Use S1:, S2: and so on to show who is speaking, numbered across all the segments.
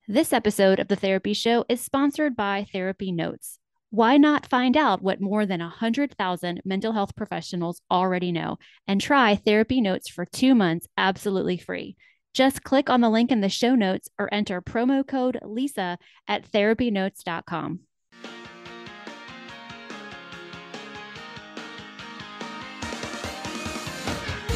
S1: This episode of The Therapy Show is sponsored by Therapy Notes. Why not find out what more than 100,000 mental health professionals already know and try Therapy Notes for 2 months absolutely free? Just click on the link in the show notes or enter promo code LISA at therapynotes.com.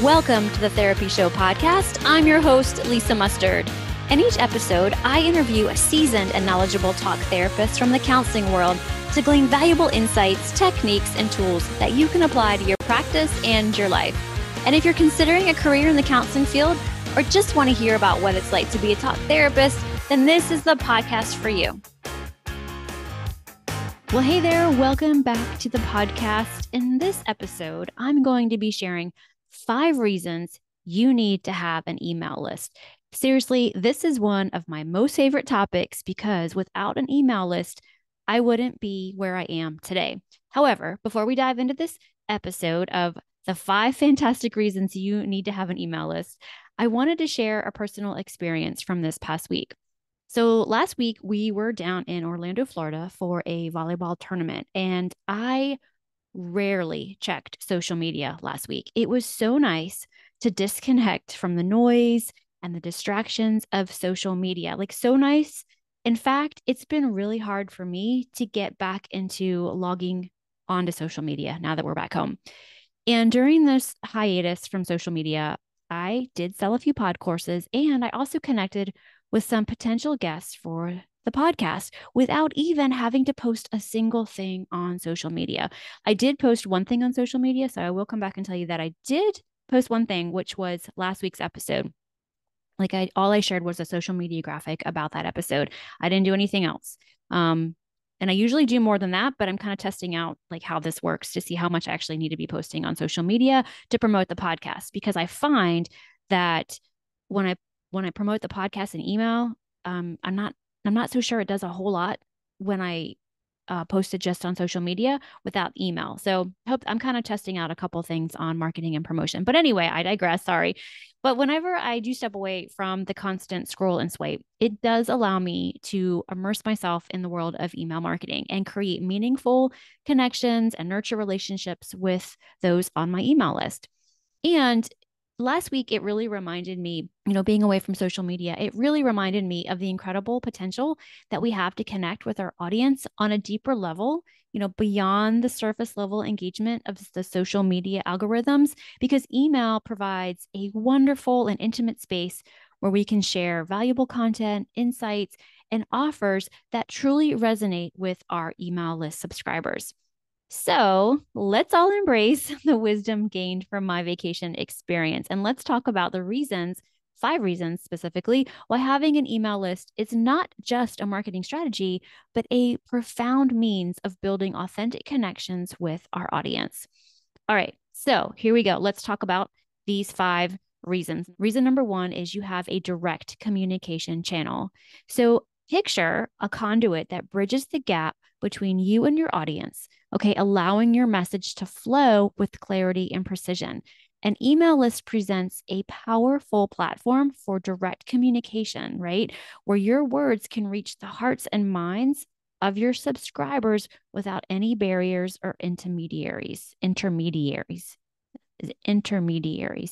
S1: Welcome to the Therapy Show podcast. I'm your host, Lisa Mustard. In each episode, I interview a seasoned and knowledgeable talk therapist from the counseling world to glean valuable insights, techniques, and tools that you can apply to your practice and your life. And if you're considering a career in the counseling field or just want to hear about what it's like to be a talk therapist, then this is the podcast for you. Well, hey there, welcome back to the podcast. In this episode, I'm going to be sharing 5 reasons you need to have an email list. Seriously, this is one of my most favorite topics because without an email list, I wouldn't be where I am today. However, before we dive into this episode of the 5 fantastic reasons you need to have an email list, I wanted to share a personal experience from this past week. So last week, we were down in Orlando, Florida for a volleyball tournament, and I rarely checked social media last week. It was so nice to disconnect from the noise and the distractions of social media. Like, so nice. In fact, it's been really hard for me to get back into logging onto social media now that we're back home. And during this hiatus from social media, I did sell a few pod courses and I also connected with some potential guests for the podcast without even having to post a single thing on social media. I did post one thing on social media, so I will come back and tell you that I did post one thing, which was last week's episode. All I shared was a social media graphic about that episode. I didn't do anything else. And I usually do more than that, but I'm kind of testing out like how this works to see how much I actually need to be posting on social media to promote the podcast, because I find that when I promote the podcast in email, I'm not so sure it does a whole lot when I post it just on social media without email. So I'm kind of testing out a couple things on marketing and promotion. But anyway, I digress. Sorry. But whenever I do step away from the constant scroll and swipe, it does allow me to immerse myself in the world of email marketing and create meaningful connections and nurture relationships with those on my email list. And last week, it really reminded me, being away from social media, it really reminded me of the incredible potential that we have to connect with our audience on a deeper level, beyond the surface level engagement of the social media algorithms, because email provides a wonderful and intimate space where we can share valuable content, insights, and offers that truly resonate with our email list subscribers. So let's all embrace the wisdom gained from my vacation experience. And let's talk about the reasons, 5 reasons specifically, why having an email list is not just a marketing strategy, but a profound means of building authentic connections with our audience. All right, so here we go. Let's talk about these 5 reasons. Reason number 1 is you have a direct communication channel. So picture a conduit that bridges the gap between you and your audience, okay, allowing your message to flow with clarity and precision. An email list presents a powerful platform for direct communication, right? Where your words can reach the hearts and minds of your subscribers without any barriers or intermediaries.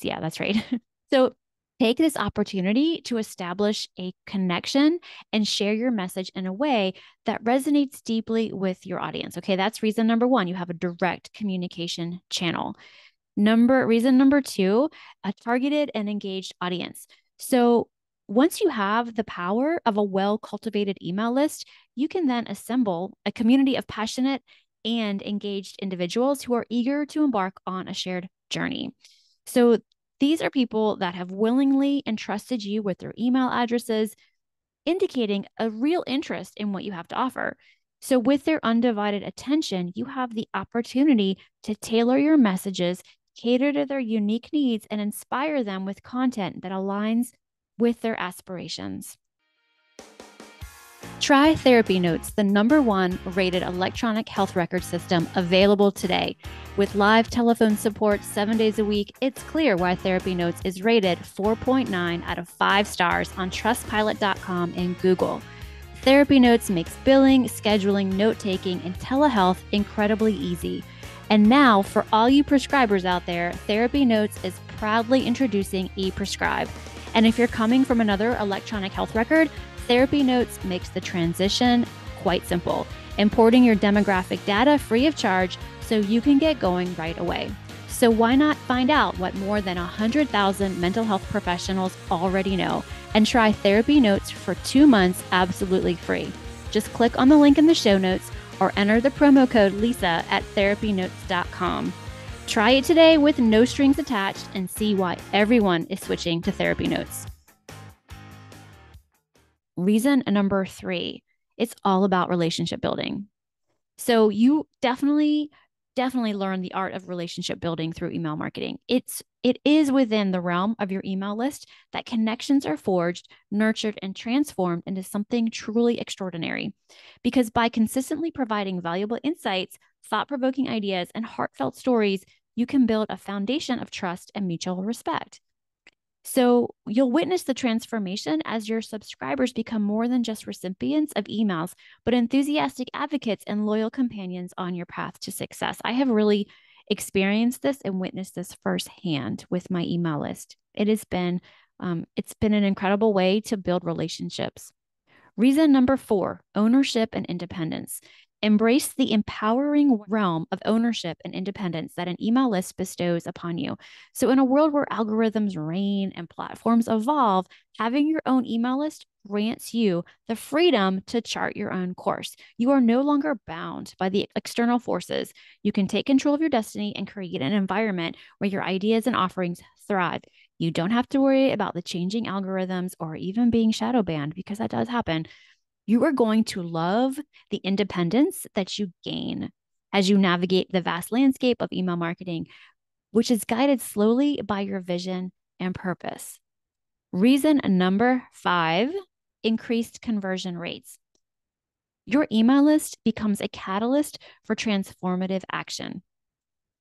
S1: Yeah, that's right. So take this opportunity to establish a connection and share your message in a way that resonates deeply with your audience. Okay, that's reason number 1. You have a direct communication channel. Reason number 2, a targeted and engaged audience. So once you have the power of a well-cultivated email list, you can then assemble a community of passionate and engaged individuals who are eager to embark on a shared journey. So these are people that have willingly entrusted you with their email addresses, indicating a real interest in what you have to offer. So with their undivided attention, you have the opportunity to tailor your messages, cater to their unique needs, and inspire them with content that aligns with their aspirations. Try Therapy Notes, the #1 rated electronic health record system available today. With live telephone support 7 days a week, it's clear why Therapy Notes is rated 4.9 out of 5 stars on Trustpilot.com and Google. Therapy Notes makes billing, scheduling, note-taking, and telehealth incredibly easy. And now, for all you prescribers out there, Therapy Notes is proudly introducing ePrescribe. And if you're coming from another electronic health record, Therapy Notes makes the transition quite simple, importing your demographic data free of charge so you can get going right away. So why not find out what more than 100,000 mental health professionals already know and try Therapy Notes for 2 months absolutely free. Just click on the link in the show notes or enter the promo code Lisa at therapynotes.com. Try it today with no strings attached and see why everyone is switching to Therapy Notes. Reason number 3, it's all about relationship building. So you definitely learn the art of relationship building through email marketing. It is within the realm of your email list that connections are forged, nurtured, and transformed into something truly extraordinary. Because by consistently providing valuable insights, thought-provoking ideas, and heartfelt stories, you can build a foundation of trust and mutual respect. So you'll witness the transformation as your subscribers become more than just recipients of emails, but enthusiastic advocates and loyal companions on your path to success. I have really experienced this and witnessed this firsthand with my email list. It's been an incredible way to build relationships. Reason number 4, ownership and independence. Embrace the empowering realm of ownership and independence that an email list bestows upon you. So in a world where algorithms reign and platforms evolve, having your own email list grants you the freedom to chart your own course. You are no longer bound by the external forces. You can take control of your destiny and create an environment where your ideas and offerings thrive. You don't have to worry about the changing algorithms or even being shadow banned, because that does happen. You are going to love the independence that you gain as you navigate the vast landscape of email marketing, which is guided slowly by your vision and purpose. Reason number 5, increased conversion rates. Your email list becomes a catalyst for transformative action,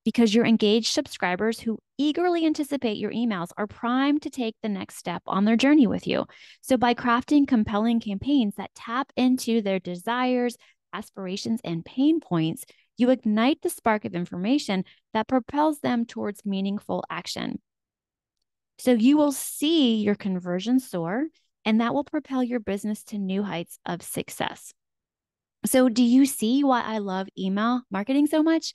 S1: because your engaged subscribers who eagerly anticipate your emails are primed to take the next step on their journey with you. So by crafting compelling campaigns that tap into their desires, aspirations, and pain points, you ignite the spark of information that propels them towards meaningful action. So you will see your conversion soar, and that will propel your business to new heights of success. So do you see why I love email marketing so much?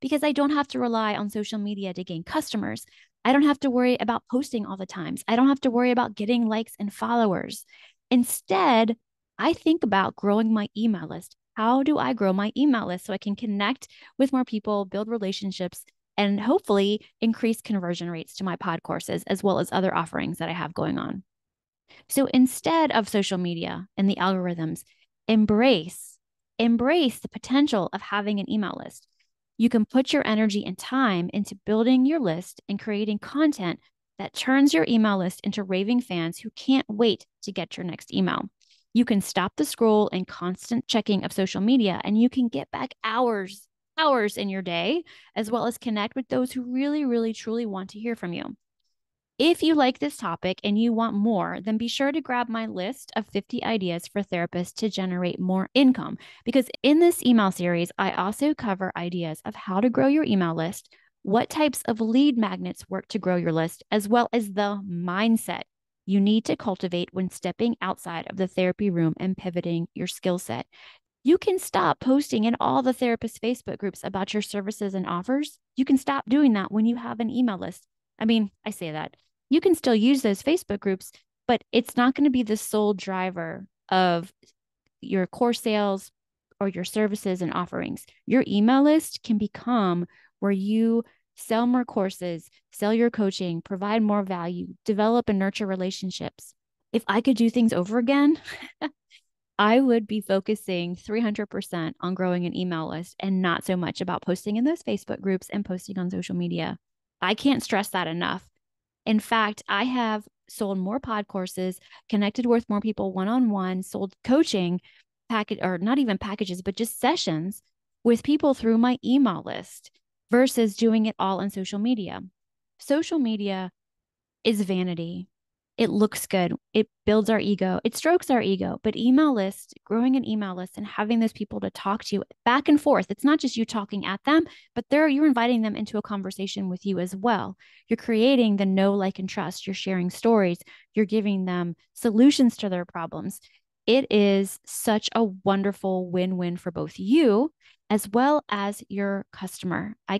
S1: Because I don't have to rely on social media to gain customers. I don't have to worry about posting all the times. I don't have to worry about getting likes and followers. Instead, I think about growing my email list. How do I grow my email list so I can connect with more people, build relationships, and hopefully increase conversion rates to my pod courses, as well as other offerings that I have going on? So instead of social media and the algorithms, embrace the potential of having an email list. You can put your energy and time into building your list and creating content that turns your email list into raving fans who can't wait to get your next email. You can stop the scroll and constant checking of social media, and you can get back hours in your day, as well as connect with those who really, really, truly want to hear from you. If you like this topic and you want more, then be sure to grab my list of 50 ideas for therapists to generate more income. Because in this email series, I also cover ideas of how to grow your email list, what types of lead magnets work to grow your list, as well as the mindset you need to cultivate when stepping outside of the therapy room and pivoting your skill set. You can stop posting in all the therapist Facebook groups about your services and offers. You can stop doing that when you have an email list. I mean, I say that. You can still use those Facebook groups, but it's not going to be the sole driver of your course sales or your services and offerings. Your email list can become where you sell more courses, sell your coaching, provide more value, develop and nurture relationships. If I could do things over again, I would be focusing 300% on growing an email list and not so much about posting in those Facebook groups and posting on social media. I can't stress that enough. In fact, I have sold more pod courses, connected with more people one-on-one, sold coaching package, or not even packages, but just sessions with people through my email list versus doing it all on social media. Social media is vanity. It looks good. It builds our ego. It strokes our ego. But email list, growing an email list and having those people to talk to back and forth. It's not just you talking at them, but you're inviting them into a conversation with you as well. You're creating the know, like, and trust. You're sharing stories. You're giving them solutions to their problems. It is such a wonderful win-win for both you as well as your customer. I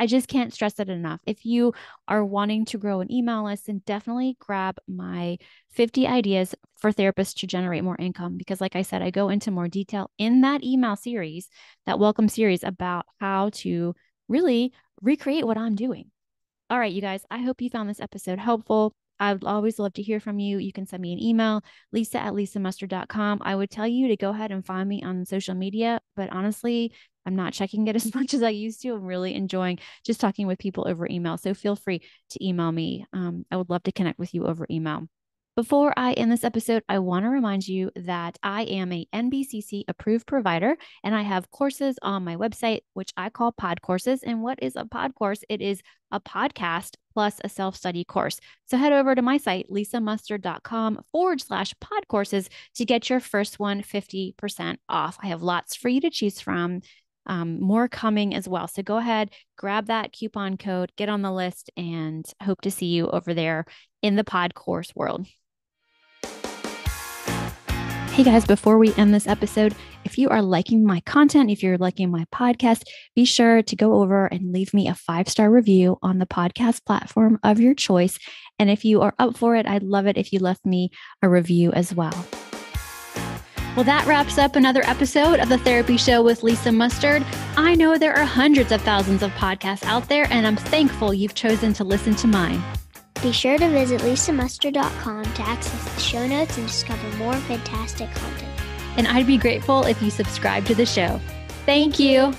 S1: just can't stress it enough. If you are wanting to grow an email list, then definitely grab my 50 ideas for therapists to generate more income. Because like I said, I go into more detail in that email series, that welcome series, about how to really recreate what I'm doing. All right, you guys, I hope you found this episode helpful. I would always love to hear from you. You can send me an email, lisa@lisamustard.com. I would tell you to go ahead and find me on social media, but honestly, I'm not checking it as much as I used to. I'm really enjoying just talking with people over email. So feel free to email me. I would love to connect with you over email. Before I end this episode, I want to remind you that I am a NBCC approved provider, and I have courses on my website, which I call pod courses. And what is a pod course? It is a podcast plus a self-study course. So head over to my site, lisamustard.com/pod courses to get your first one 50% off. I have lots for you to choose from. More coming as well. So go ahead, grab that coupon code, get on the list, and hope to see you over there in the pod course world. Hey guys, before we end this episode, if you are liking my content, if you're liking my podcast, be sure to go over and leave me a 5-star review on the podcast platform of your choice. And if you are up for it, I'd love it if you left me a review as well. Well, that wraps up another episode of the Therapy Show with Lisa Mustard. I know there are hundreds of thousands of podcasts out there, and I'm thankful you've chosen to listen to mine.
S2: Be sure to visit lisamustard.com to access the show notes and discover more fantastic content.
S1: And I'd be grateful if you subscribe to the show. Thank you.